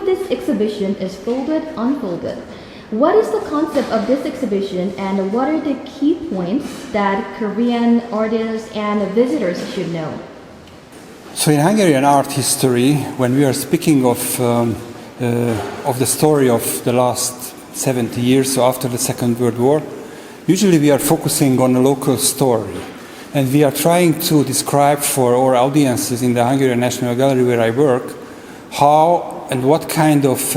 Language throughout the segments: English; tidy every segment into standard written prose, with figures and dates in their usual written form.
of this exhibition is Folded, Unfolded. What is the concept of this exhibition and what are the key points that Korean artists and visitors should know? So in Hungarian art history, when we are speaking of the story of the last 70 years, so after the Second World War, usually we are focusing on a local story. And we are trying to describe for our audiences in the Hungarian National Gallery where I work, how and what kind of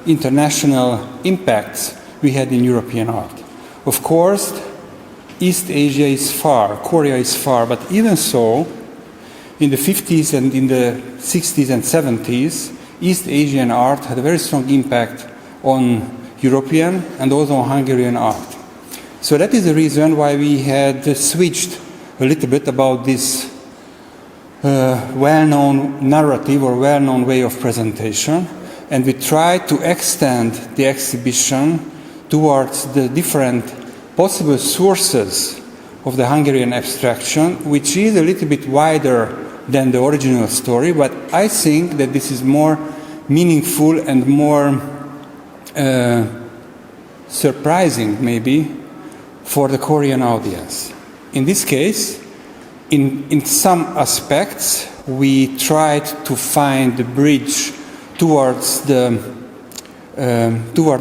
international impacts we had in European art. Of course, East Asia is far, Korea is far, but even so, in the 50s and in the 60s and 70s, East Asian art had a very strong impact on European and also on Hungarian art. So that is the reason why we had switched a little bit about this well-known narrative or well-known way of presentation, and we try to extend the exhibition towards the different possible sources of the Hungarian abstraction, which is a little bit wider than the original story, but I think that this is more meaningful and more surprising maybe for the Korean audience. In this case, in some aspects, we tried to find the bridge towards toward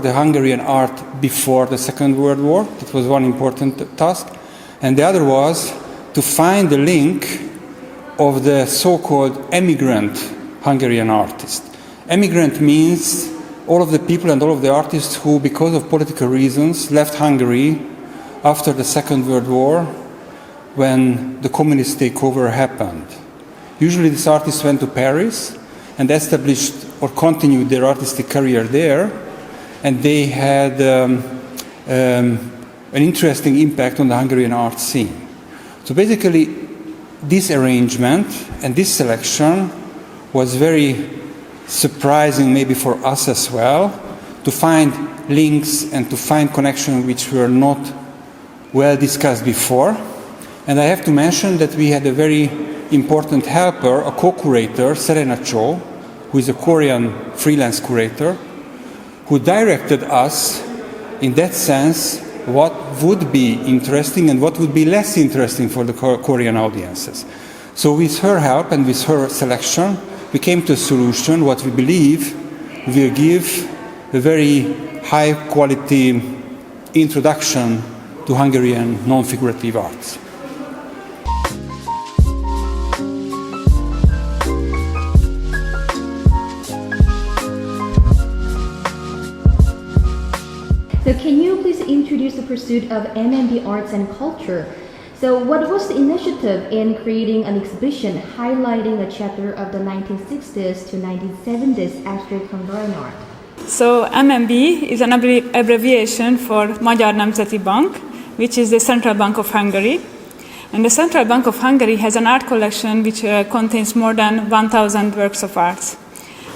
the Hungarian art before the Second World War. It was one important task. And the other was to find the link of the so-called emigrant Hungarian artist. Emigrant means all of the people and all of the artists who, because of political reasons, left Hungary after the Second World War, when the communist takeover happened. Usually these artists went to Paris and established or continued their artistic career there, and they had an interesting impact on the Hungarian art scene. So basically, this arrangement and this selection was very surprising maybe for us as well, to find links and to find connections which were not well discussed before. And I have to mention that we had a very important helper, a co-curator, Serena Cho, who is a Korean freelance curator, who directed us in that sense what would be interesting and what would be less interesting for the Korean audiences. So with her help and with her selection, we came to a solution what we believe will give a very high quality introduction to Hungarian non-figurative arts. So can you please introduce the pursuit of MMB Arts and Culture? So what was the initiative in creating an exhibition highlighting a chapter of the 1960s to 1970s abstract Hungarian art? So MMB is an abbreviation for Magyar Nemzeti Bank, which is the Central Bank of Hungary. And the Central Bank of Hungary has an art collection which contains more than 1,000 works of art.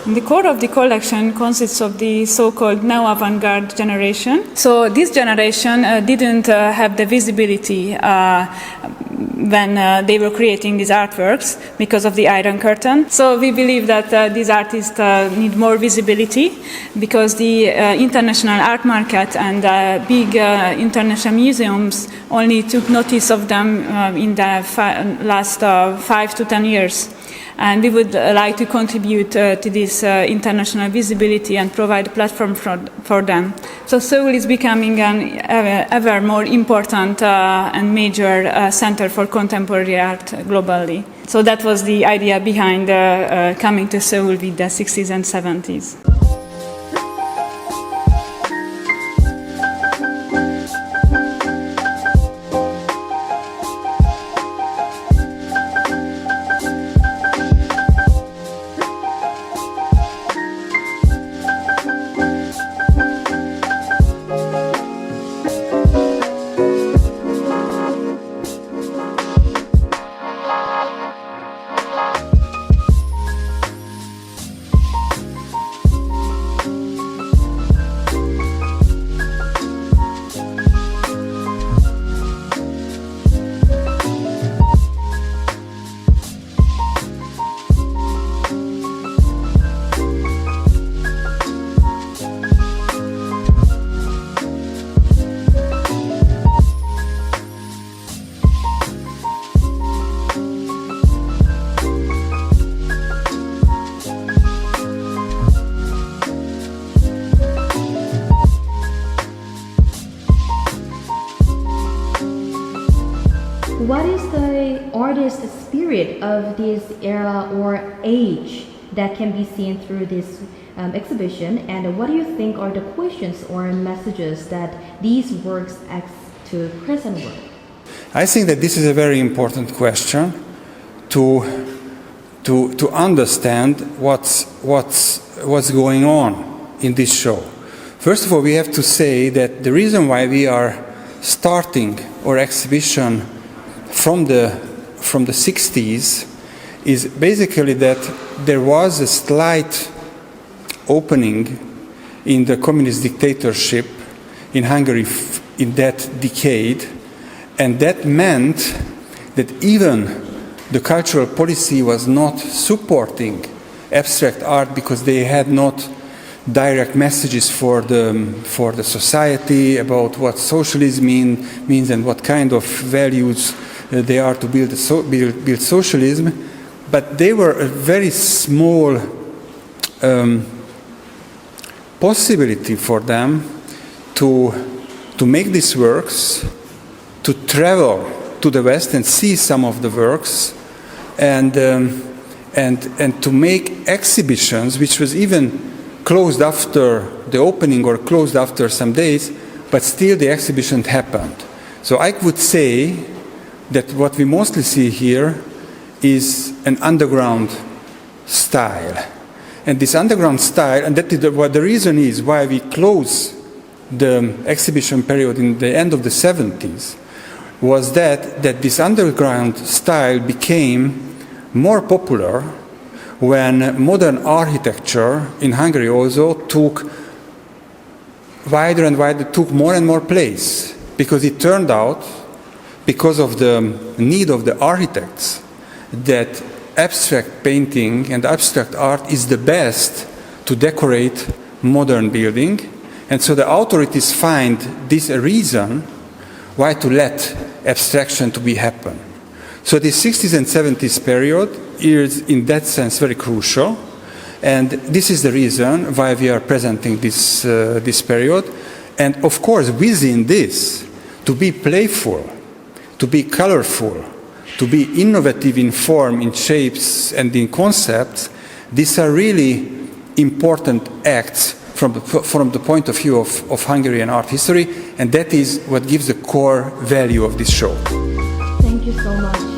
And the core of the collection consists of the so-called neo-avant-garde generation. So this generation didn't have the visibility when they were creating these artworks because of the Iron Curtain. So we believe that these artists need more visibility because the international art market and big international museums only took notice of them in the last 5 to 10 years. And we would like to contribute to this international visibility and provide a platform for them. So Seoul is becoming an ever more important and major center for contemporary art globally. So that was the idea behind coming to Seoul with the 60s and 70s. artist spirit of this era or age that can be seen through this exhibition, and what do you think are the questions or messages that these works ask to present world? I think that this is a very important question to understand what's going on in this show. First of all, we have to say that the reason why we are starting our exhibition from the 60s is basically that there was a slight opening in the communist dictatorship in Hungary in that decade, and that meant that even the cultural policy was not supporting abstract art because they had not direct messages for the society about what socialism means and what kind of values they are to build socialism, but they were a very small possibility for them to make these works, to travel to the West and see some of the works, and to make exhibitions, which was even closed after the opening or closed after some days, but still the exhibition happened. So I would say that what we mostly see here is an underground style. And this underground style, and that is what the reason is why we close the exhibition period in the end of the 70s, was that this underground style became more popular when modern architecture in Hungary also took wider and wider, took more and more place, because it turned out, because of the need of the architects, that abstract painting and abstract art is the best to decorate modern building, and so the authorities find this a reason why to let abstraction to be happen. So the 60s and 70s period is in that sense very crucial, and this is the reason why we are presenting this period. And of course within this, to be playful, to be colorful, to be innovative in form, in shapes and in concepts, these are really important acts from the point of view of Hungarian art history, and that is what gives the core value of this show. Thank you so much.